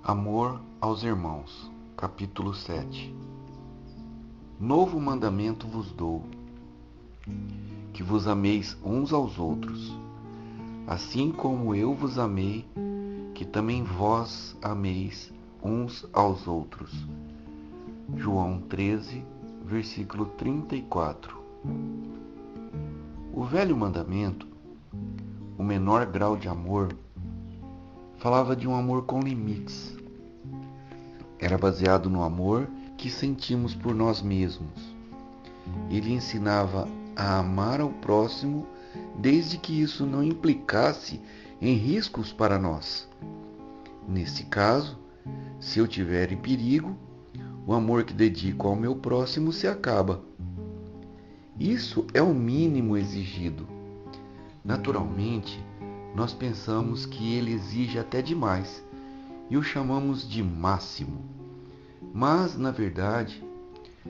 Amor aos irmãos, capítulo 7. Novo mandamento vos dou, que vos ameis uns aos outros, assim como eu vos amei, que também vós ameis uns aos outros. João 13, versículo 34. O velho mandamento, o menor grau de amor, falava de um amor com limites. Era baseado no amor que sentimos por nós mesmos. Ele ensinava a amar ao próximo desde que isso não implicasse em riscos para nós. Nesse caso, se eu tiver em perigo, o amor que dedico ao meu próximo se acaba. Isso é o mínimo exigido. Naturalmente, nós pensamos que ele exige até demais e o chamamos de máximo. Mas, na verdade,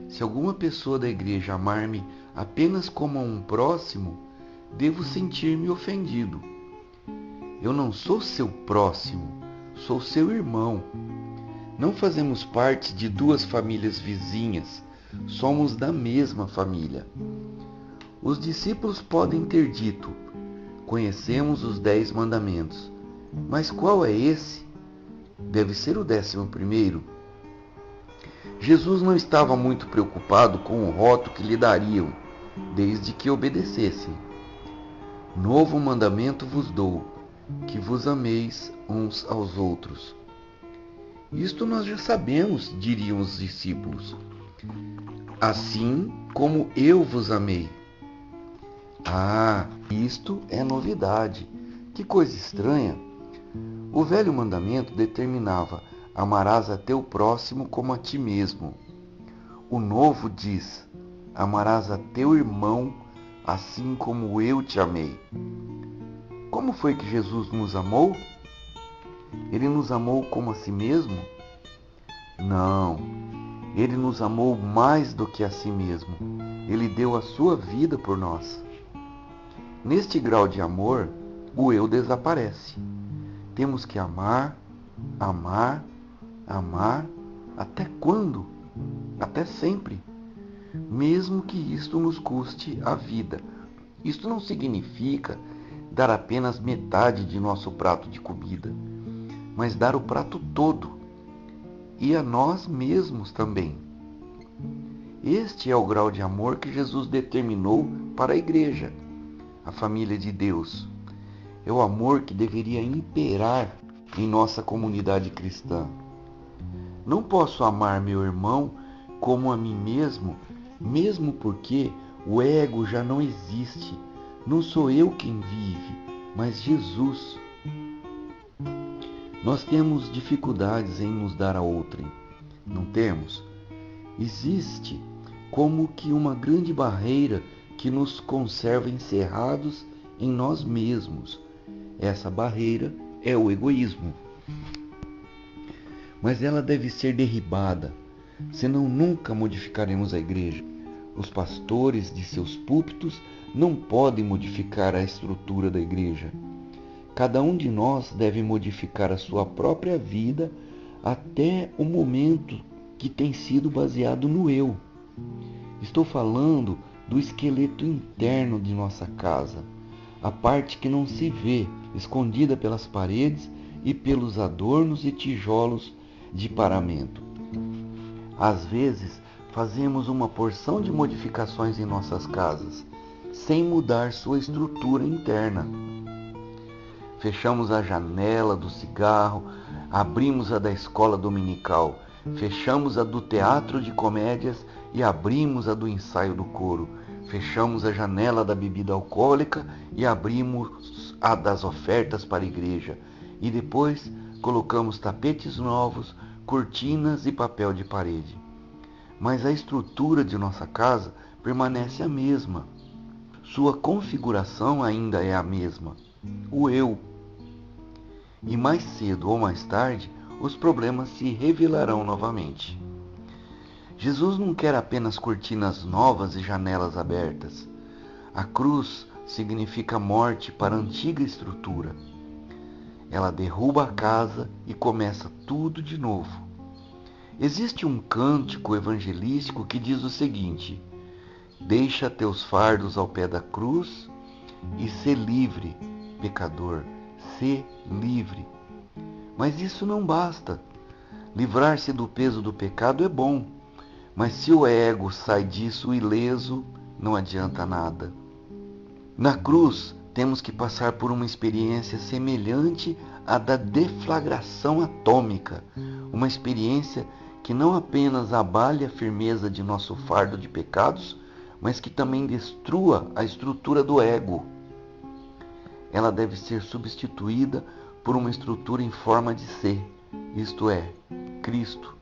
se alguma pessoa da igreja amar-me apenas como a um próximo, devo sentir-me ofendido. Eu não sou seu próximo, sou seu irmão. Não fazemos parte de duas famílias vizinhas, somos da mesma família. Os discípulos podem ter dito: conhecemos os 10 mandamentos, mas qual é esse? Deve ser o 11º. Jesus não estava muito preocupado com o rótulo que lhe dariam, desde que obedecessem. Novo mandamento vos dou, que vos ameis uns aos outros. Isto nós já sabemos, diriam os discípulos. Assim como eu vos amei. Ah, isto é novidade. Que coisa estranha. O velho mandamento determinava: amarás a teu próximo como a ti mesmo. O novo diz: amarás a teu irmão assim como eu te amei. Como foi que Jesus nos amou? Ele nos amou como a si mesmo? Não, ele nos amou mais do que a si mesmo. Ele deu a sua vida por nós. Neste grau de amor, o eu desaparece. Temos que amar, amar, amar, até quando? Até sempre. Mesmo que isto nos custe a vida. Isto não significa dar apenas metade de nosso prato de comida, mas dar o prato todo, e a nós mesmos também. Este é o grau de amor que Jesus determinou para a igreja, a família de Deus. É o amor que deveria imperar em nossa comunidade cristã. Não posso amar meu irmão como a mim mesmo, mesmo porque o ego já não existe. Não sou eu quem vive, mas Jesus. Nós temos dificuldades em nos dar a outrem, não temos? Existe como que uma grande barreira que nos conserva encerrados em nós mesmos. Essa barreira é o egoísmo. Mas ela deve ser derribada, senão nunca modificaremos a igreja. Os pastores de seus púlpitos não podem modificar a estrutura da igreja. Cada um de nós deve modificar a sua própria vida até o momento que tem sido baseado no eu. Estou falando do esqueleto interno de nossa casa, a parte que não se vê, escondida pelas paredes e pelos adornos e tijolos de paramento. Às vezes, fazemos uma porção de modificações em nossas casas, sem mudar sua estrutura interna. Fechamos a janela do cigarro, abrimos a da escola dominical, fechamos a do teatro de comédias e abrimos a do ensaio do coro. Fechamos a janela da bebida alcoólica e abrimos a das ofertas para a igreja. E depois colocamos tapetes novos, cortinas e papel de parede. Mas a estrutura de nossa casa permanece a mesma. Sua configuração ainda é a mesma. O eu. E mais cedo ou mais tarde, os problemas se revelarão novamente. Jesus não quer apenas cortinas novas e janelas abertas. A cruz significa morte para a antiga estrutura. Ela derruba a casa e começa tudo de novo. Existe um cântico evangelístico que diz o seguinte: deixa teus fardos ao pé da cruz e sê livre, pecador, sê livre. Mas isso não basta. Livrar-se do peso do pecado é bom, mas se o ego sai disso ileso, não adianta nada. Na cruz, temos que passar por uma experiência semelhante à da deflagração atômica, uma experiência que não apenas abale a firmeza de nosso fardo de pecados, mas que também destrua a estrutura do ego. Ela deve ser substituída por uma estrutura em forma de ser, isto é, Cristo.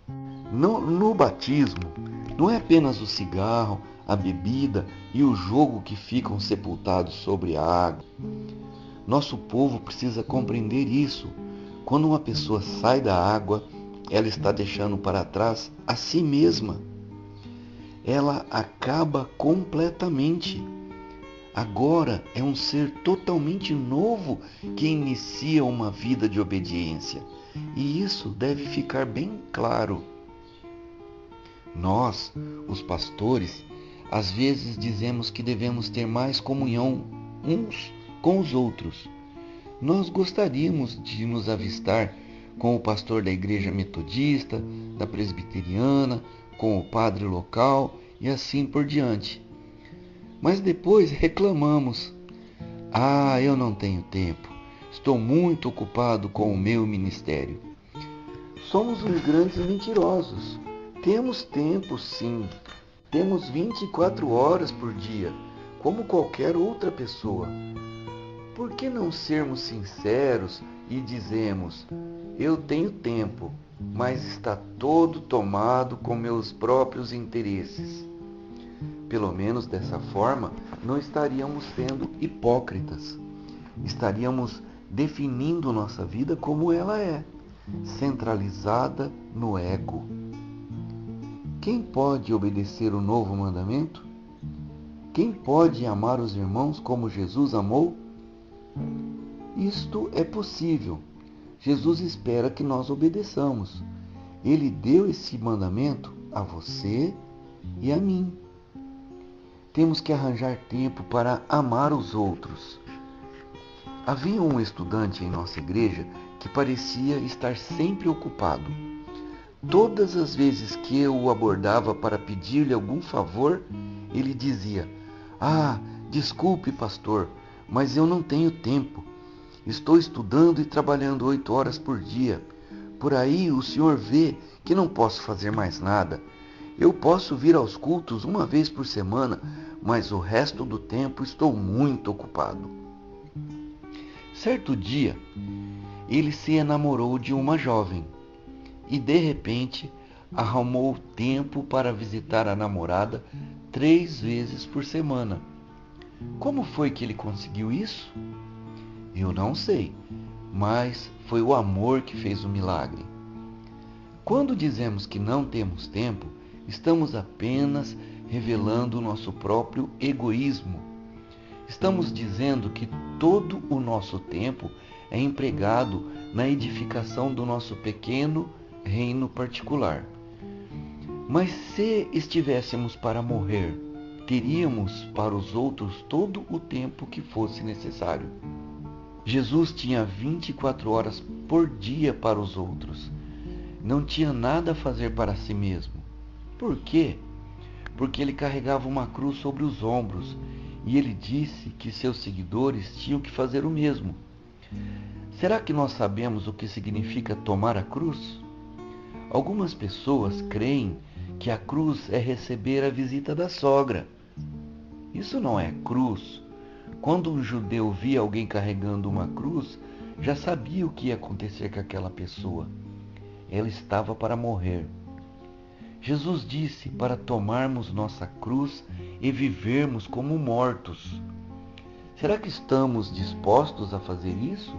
No batismo, não é apenas o cigarro, a bebida e o jogo que ficam sepultados sobre a água. Nosso povo precisa compreender isso. Quando uma pessoa sai da água, ela está deixando para trás a si mesma. Ela acaba completamente. Agora é um ser totalmente novo que inicia uma vida de obediência. E isso deve ficar bem claro. Nós, os pastores, às vezes dizemos que devemos ter mais comunhão uns com os outros. Nós gostaríamos de nos avistar com o pastor da igreja metodista, da presbiteriana, com o padre local e assim por diante. Mas depois reclamamos: ah, eu não tenho tempo, estou muito ocupado com o meu ministério. Somos uns grandes mentirosos. Temos tempo, sim. Temos 24 horas por dia, como qualquer outra pessoa. Por que não sermos sinceros e dizemos: eu tenho tempo, mas está todo tomado com meus próprios interesses? Pelo menos dessa forma, não estaríamos sendo hipócritas. Estaríamos definindo nossa vida como ela é, centralizada no ego. Quem pode obedecer o novo mandamento? Quem pode amar os irmãos como Jesus amou? Isto é possível. Jesus espera que nós obedeçamos. Ele deu esse mandamento a você e a mim. Temos que arranjar tempo para amar os outros. Havia um estudante em nossa igreja que parecia estar sempre ocupado. Todas as vezes que eu o abordava para pedir-lhe algum favor, ele dizia: ah, desculpe, pastor, mas eu não tenho tempo. Estou estudando e trabalhando 8 horas por dia. Por aí o senhor vê que não posso fazer mais nada. Eu posso vir aos cultos uma vez por semana, mas o resto do tempo estou muito ocupado. Certo dia, ele se enamorou de uma jovem e, de repente, arrumou tempo para visitar a namorada 3 vezes por semana. Como foi que ele conseguiu isso? Eu não sei, mas foi o amor que fez o milagre. Quando dizemos que não temos tempo, estamos apenas revelando o nosso próprio egoísmo. Estamos dizendo que todo o nosso tempo é empregado na edificação do nosso pequeno reino particular. Mas se estivéssemos para morrer, teríamos para os outros todo o tempo que fosse necessário. Jesus tinha 24 horas por dia para os outros. Não tinha nada a fazer para si mesmo. Por quê? Porque ele carregava uma cruz sobre os ombros e ele disse que seus seguidores tinham que fazer o mesmo. Será que nós sabemos o que significa tomar a cruz? Algumas pessoas creem que a cruz é receber a visita da sogra. Isso não é cruz. Quando um judeu via alguém carregando uma cruz, já sabia o que ia acontecer com aquela pessoa. Ela estava para morrer. Jesus disse para tomarmos nossa cruz e vivermos como mortos. Será que estamos dispostos a fazer isso?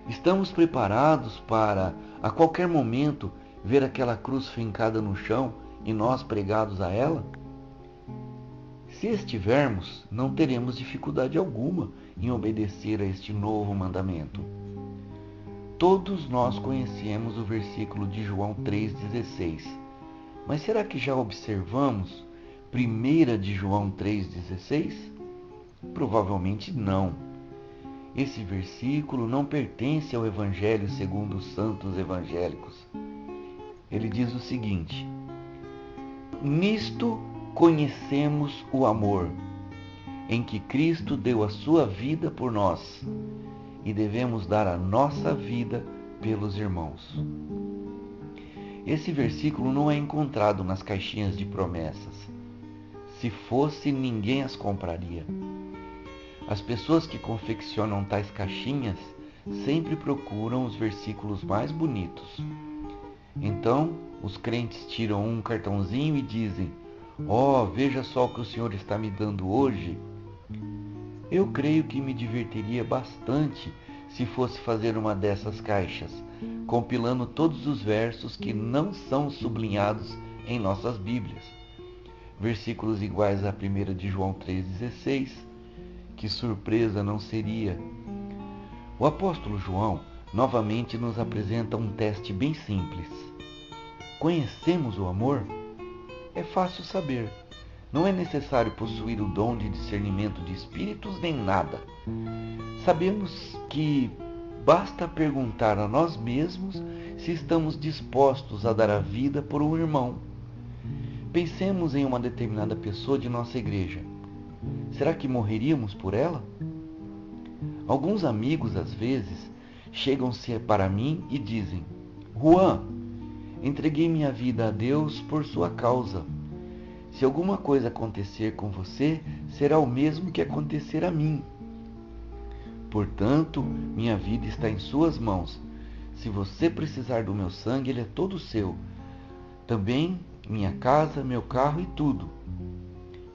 Estamos preparados para, a qualquer momento, ver aquela cruz fincada no chão e nós pregados a ela? Se estivermos, não teremos dificuldade alguma em obedecer a este novo mandamento. Todos nós conhecemos o versículo de João 3,16. Mas será que já observamos 1 de João 3,16? Provavelmente não. Esse versículo não pertence ao Evangelho segundo os santos evangélicos. Ele diz o seguinte: nisto conhecemos o amor, em que Cristo deu a sua vida por nós, e devemos dar a nossa vida pelos irmãos. Esse versículo não é encontrado nas caixinhas de promessas. Se fosse, ninguém as compraria. As pessoas que confeccionam tais caixinhas sempre procuram os versículos mais bonitos. Então, os crentes tiram um cartãozinho e dizem: veja só o que o Senhor está me dando hoje. Eu creio que me divertiria bastante se fosse fazer uma dessas caixas, compilando todos os versos que não são sublinhados em nossas Bíblias. Versículos iguais a 1 de João 3,16. Que surpresa não seria? O apóstolo João novamente nos apresenta um teste bem simples. Conhecemos o amor? É fácil saber. Não é necessário possuir o dom de discernimento de espíritos nem nada. Sabemos que basta perguntar a nós mesmos se estamos dispostos a dar a vida por um irmão. Pensemos em uma determinada pessoa de nossa igreja. Será que morreríamos por ela? Alguns amigos, às vezes, chegam-se para mim e dizem: Juan, entreguei minha vida a Deus por sua causa. Se alguma coisa acontecer com você, será o mesmo que acontecer a mim. Portanto, minha vida está em suas mãos. Se você precisar do meu sangue, ele é todo seu. Também minha casa, meu carro e tudo.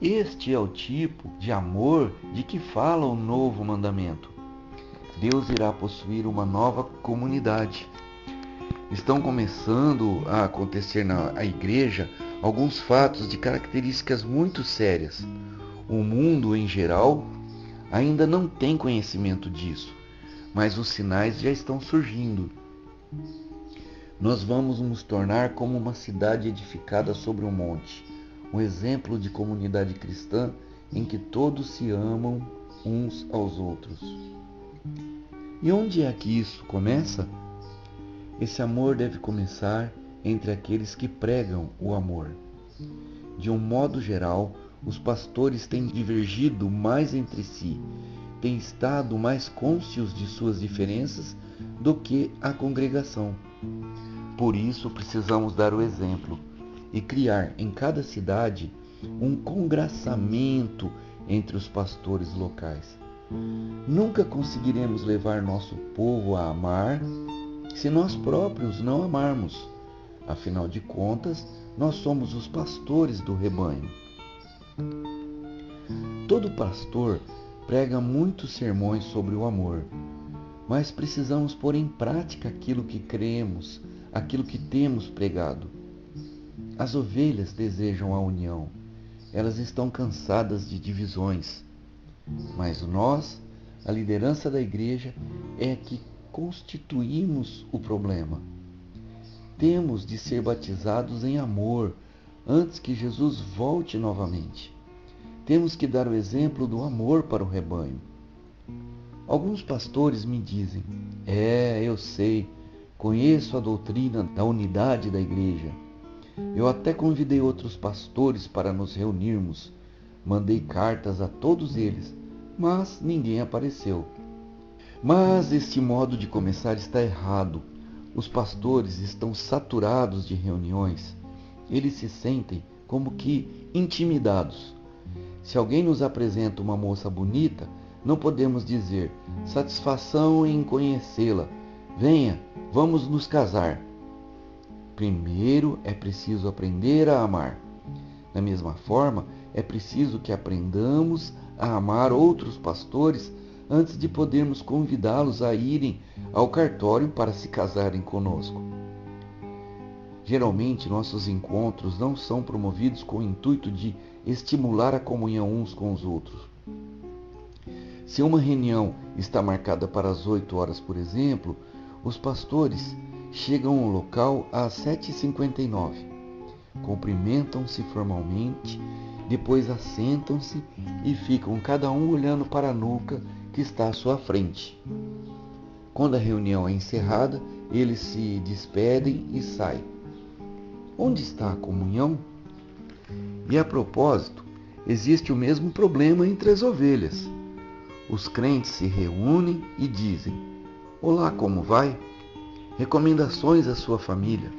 Este é o tipo de amor de que fala o novo mandamento. Deus irá possuir uma nova comunidade. Estão começando a acontecer na igreja alguns fatos de características muito sérias. O mundo, em geral, ainda não tem conhecimento disso, mas os sinais já estão surgindo. Nós vamos nos tornar como uma cidade edificada sobre um monte, um exemplo de comunidade cristã em que todos se amam uns aos outros. E onde é que isso começa? Esse amor deve começar entre aqueles que pregam o amor. De um modo geral, os pastores têm divergido mais entre si, têm estado mais cônscios de suas diferenças do que a congregação. Por isso, precisamos dar o exemplo e criar em cada cidade um congraçamento entre os pastores locais. Nunca conseguiremos levar nosso povo a amar se nós próprios não amarmos. Afinal de contas, nós somos os pastores do rebanho. Todo pastor prega muitos sermões sobre o amor, mas precisamos pôr em prática aquilo que cremos, aquilo que temos pregado. As ovelhas desejam a união, elas estão cansadas de divisões, mas nós, a liderança da igreja, é que constituímos o problema. Temos de ser batizados em amor antes que Jesus volte novamente. Temos que dar o exemplo do amor para o rebanho. Alguns pastores me dizem: eu sei, conheço a doutrina da unidade da igreja. Eu até convidei outros pastores para nos reunirmos. Mandei cartas a todos eles, mas ninguém apareceu. Mas este modo de começar está errado. Os pastores estão saturados de reuniões. Eles se sentem como que intimidados. Se alguém nos apresenta uma moça bonita, não podemos dizer: satisfação em conhecê-la. Venha, vamos nos casar. Primeiro é preciso aprender a amar. Da mesma forma, é preciso que aprendamos a amar outros pastores antes de podermos convidá-los a irem ao cartório para se casarem conosco. Geralmente, nossos encontros não são promovidos com o intuito de estimular a comunhão uns com os outros. Se uma reunião está marcada para as 8 horas, por exemplo, Os pastores chegam ao local às 7h59. Cumprimentam-se formalmente, depois assentam-se e ficam cada um olhando para a nuca que está à sua frente. Quando a reunião é encerrada, eles se despedem e saem. Onde está a comunhão? E a propósito, existe o mesmo problema entre as ovelhas. Os crentes se reúnem e dizem: olá, como vai? Recomendações à sua família.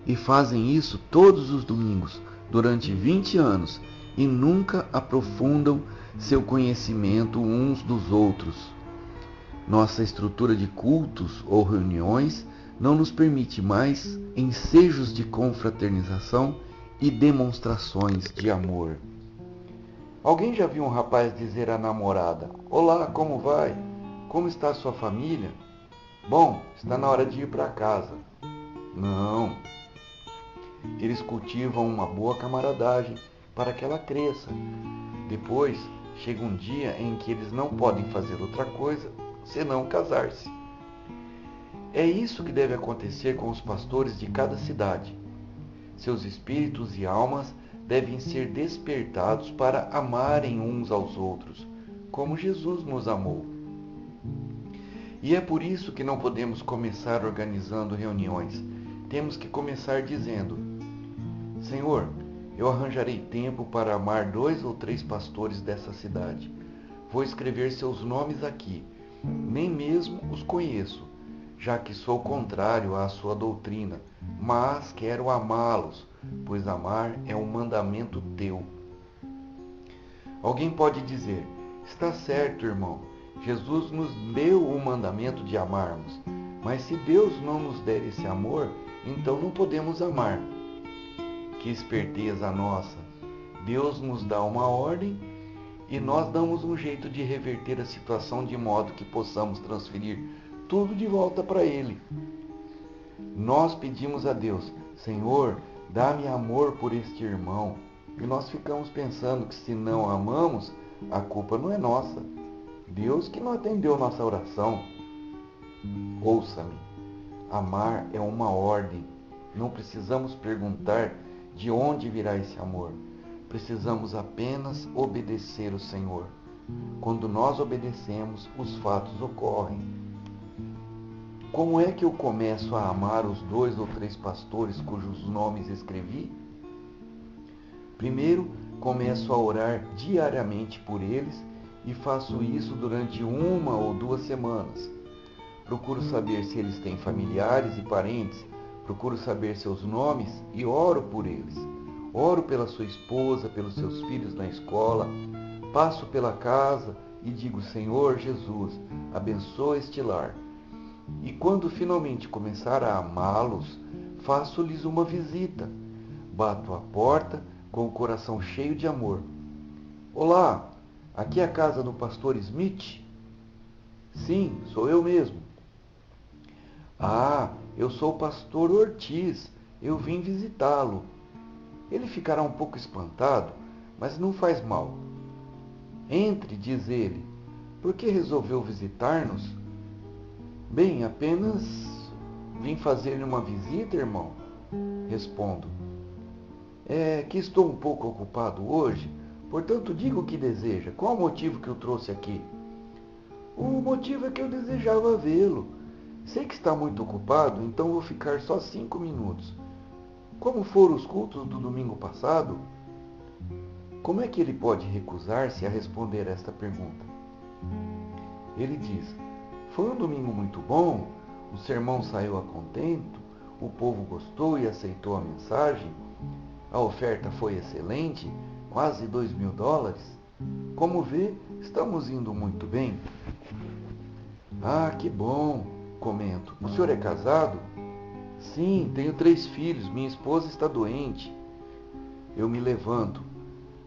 E fazem isso todos os domingos, durante 20 anos, e nunca aprofundam seu conhecimento uns dos outros. Nossa estrutura de cultos ou reuniões não nos permite mais ensejos de confraternização e demonstrações de amor. Alguém já viu um rapaz dizer à namorada: olá, como vai? Como está a sua família? Bom, está na hora de ir para casa. Não. Eles cultivam uma boa camaradagem para que ela cresça. Depois, chega um dia em que eles não podem fazer outra coisa senão casar-se. É isso que deve acontecer com os pastores de cada cidade. Seus espíritos e almas devem ser despertados para amarem uns aos outros, como Jesus nos amou. E é por isso que não podemos começar organizando reuniões. Temos que começar dizendo: Senhor, eu arranjarei tempo para amar 2 ou 3 pastores dessa cidade. Vou escrever seus nomes aqui. Nem mesmo os conheço, já que sou contrário à sua doutrina, mas quero amá-los, pois amar é um mandamento teu. Alguém pode dizer: está certo, irmão, Jesus nos deu o mandamento de amarmos, mas se Deus não nos der esse amor, então não podemos amar. Que esperteza nossa! Deus nos dá uma ordem e nós damos um jeito de reverter a situação de modo que possamos transferir tudo de volta para Ele. Nós pedimos a Deus: Senhor, dá-me amor por este irmão. E nós ficamos pensando que se não amamos, a culpa não é nossa. Deus que não atendeu nossa oração. Ouça-me. Amar é uma ordem. Não precisamos perguntar de onde virá esse amor. Precisamos apenas obedecer o Senhor. Quando nós obedecemos, os fatos ocorrem. Como é que eu começo a amar os 2 ou 3 pastores cujos nomes escrevi? Primeiro, começo a orar diariamente por eles e faço isso durante 1 ou 2 semanas. Procuro saber se eles têm familiares e parentes, procuro saber seus nomes e oro por eles. Oro pela sua esposa, pelos seus filhos na escola, passo pela casa e digo: Senhor Jesus, abençoa este lar. E quando finalmente começar a amá-los, faço-lhes uma visita. Bato a porta com o coração cheio de amor. Olá, aqui é a casa do pastor Smith? Sim, sou eu mesmo. Ah, eu sou o pastor Ortiz, eu vim visitá-lo. Ele ficará um pouco espantado, mas não faz mal. Entre, diz ele. Por que resolveu visitar-nos? Bem, apenas vim fazer-lhe uma visita, irmão. Respondo. É que estou um pouco ocupado hoje, portanto diga o que deseja. Qual o motivo que o trouxe aqui? O motivo é que eu desejava vê-lo. Sei que está muito ocupado, então vou ficar só 5 minutos. Como foram os cultos do domingo passado? Como é que ele pode recusar-se a responder esta pergunta? Ele diz: foi um domingo muito bom, o sermão saiu a contento, o povo gostou e aceitou a mensagem, a oferta foi excelente, quase $2.000. Como vê, estamos indo muito bem. Ah, que bom, comento. O senhor é casado? Sim, tenho 3 filhos, minha esposa está doente. Eu me levanto.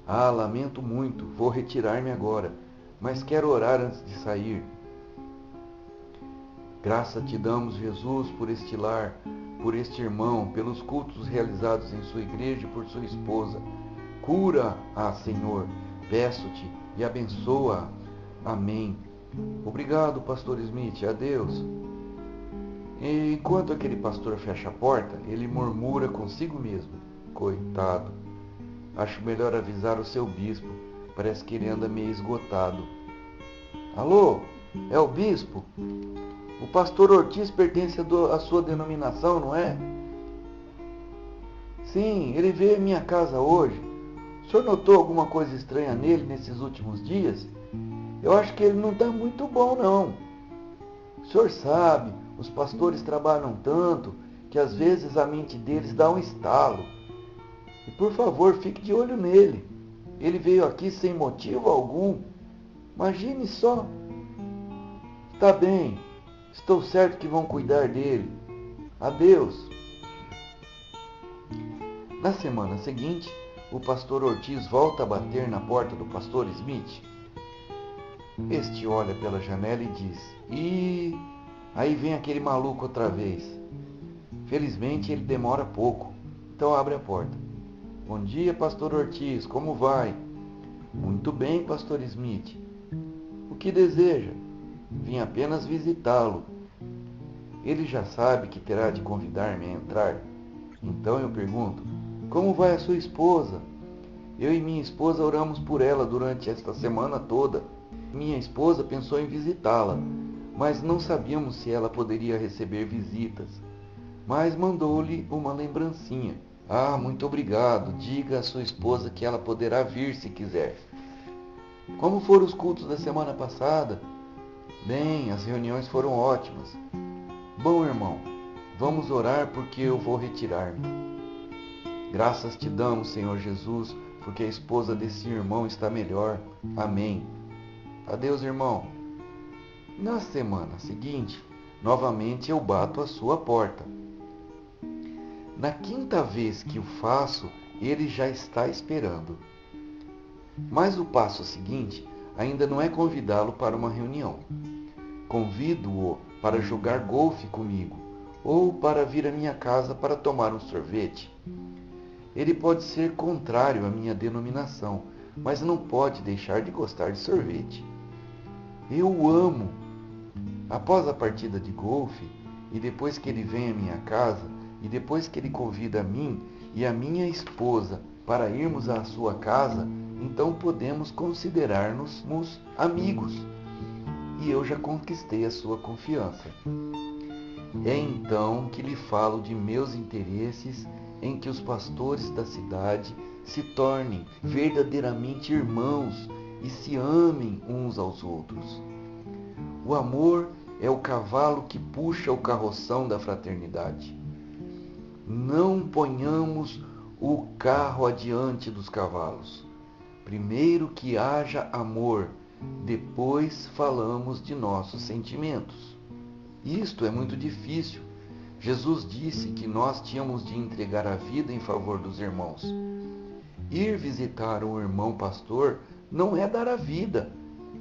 Ah, lamento muito, vou retirar-me agora, mas quero orar antes de sair. Graça te damos, Jesus, por este lar, por este irmão, pelos cultos realizados em sua igreja e por sua esposa. Cura-a, Senhor, peço-te, e abençoa-a. Amém. Obrigado, pastor Smith. Adeus. E enquanto aquele pastor fecha a porta, ele murmura consigo mesmo: coitado, acho melhor avisar o seu bispo. Parece que ele anda meio esgotado. Alô, é o bispo? O pastor Ortiz pertence à sua denominação, não é? Sim, ele veio à minha casa hoje. O senhor notou alguma coisa estranha nele nesses últimos dias? Eu acho que ele não está muito bom, não. O senhor sabe, os pastores trabalham tanto que às vezes a mente deles dá um estalo. E por favor, fique de olho nele. Ele veio aqui sem motivo algum. Imagine só. Tá bem, estou certo que vão cuidar dele. Adeus. Na semana seguinte, o pastor Ortiz volta a bater na porta do pastor Smith. Este olha pela janela e diz: "Ih, aí vem aquele maluco outra vez." Felizmente ele demora pouco, então abre a porta. "Bom dia, pastor Ortiz, como vai?" "Muito bem, pastor Smith." "O que deseja?" "Vim apenas visitá-lo." Ele já sabe que terá de convidar-me a entrar. Então eu pergunto: "Como vai a sua esposa?" "Eu e minha esposa oramos por ela durante esta semana toda. Minha esposa pensou em visitá-la, mas não sabíamos se ela poderia receber visitas. Mas mandou-lhe uma lembrancinha." "Ah, muito obrigado. Diga à sua esposa que ela poderá vir se quiser." "Como foram os cultos da semana passada?" "Bem, as reuniões foram ótimas." "Bom, irmão, vamos orar porque eu vou retirar-me." "Graças te damos, Senhor Jesus, porque a esposa desse irmão está melhor. Amém." "Adeus, irmão." Na semana seguinte, novamente eu bato à sua porta. Na quinta vez que o faço, ele já está esperando. Mas o passo seguinte ainda não é convidá-lo para uma reunião. Convido-o para jogar golfe comigo ou para vir à minha casa para tomar um sorvete. Ele pode ser contrário à minha denominação, mas não pode deixar de gostar de sorvete. Eu o amo. Após a partida de golfe, e depois que ele vem à minha casa, e depois que ele convida a mim e a minha esposa para irmos à sua casa, então podemos considerar-nos amigos. E eu já conquistei a sua confiança. É então que lhe falo de meus interesses em que os pastores da cidade se tornem verdadeiramente irmãos e se amem uns aos outros. O amor é o cavalo que puxa o carroção da fraternidade. Não ponhamos o carro adiante dos cavalos. Primeiro que haja amor, depois falamos de nossos sentimentos. Isto é muito difícil. Jesus disse que nós tínhamos de entregar a vida em favor dos irmãos. Ir visitar um irmão pastor não é dar a vida,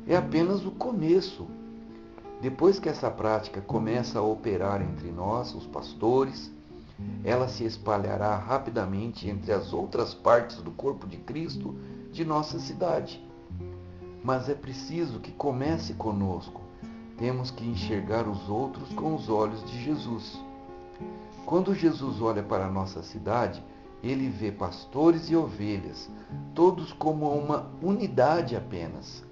é apenas o começo. Depois que essa prática começa a operar entre nós, os pastores, ela se espalhará rapidamente entre as outras partes do corpo de Cristo de nossa cidade. Mas é preciso que comece conosco. Temos que enxergar os outros com os olhos de Jesus. Quando Jesus olha para a nossa cidade, ele vê pastores e ovelhas, todos como uma unidade apenas.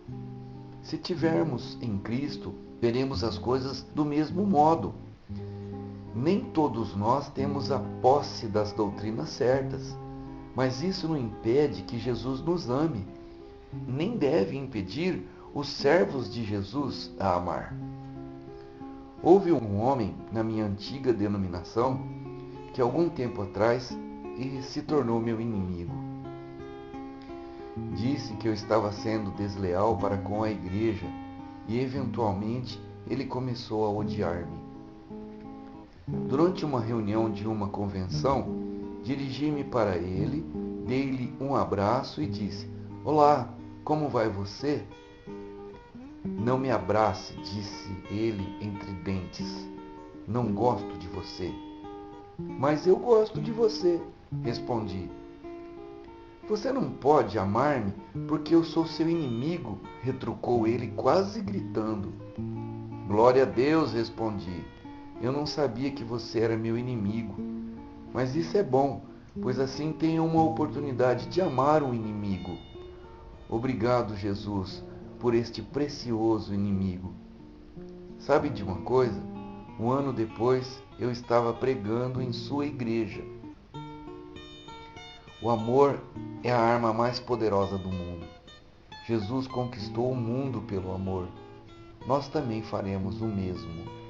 Se tivermos em Cristo, veremos as coisas do mesmo modo. Nem todos nós temos a posse das doutrinas certas, mas isso não impede que Jesus nos ame, nem deve impedir os servos de Jesus a amar. Houve um homem na minha antiga denominação que algum tempo atrás se tornou meu inimigo. Disse que eu estava sendo desleal para com a igreja e eventualmente ele começou a odiar-me. Durante uma reunião de uma convenção, dirigi-me para ele, dei-lhe um abraço e disse: "Olá, como vai você?" "Não me abrace", disse ele entre dentes. "Não gosto de você." "Mas eu gosto de você", respondi. "Você não pode amar-me porque eu sou seu inimigo", retrucou ele quase gritando. "Glória a Deus", respondi. Eu não sabia que você era meu inimigo. Mas isso é bom, pois assim tenho uma oportunidade de amar um inimigo. Obrigado, Jesus, por este precioso inimigo. Sabe de uma coisa? Um ano depois, eu estava pregando em sua igreja. O amor é a arma mais poderosa do mundo. Jesus conquistou o mundo pelo amor. Nós também faremos o mesmo.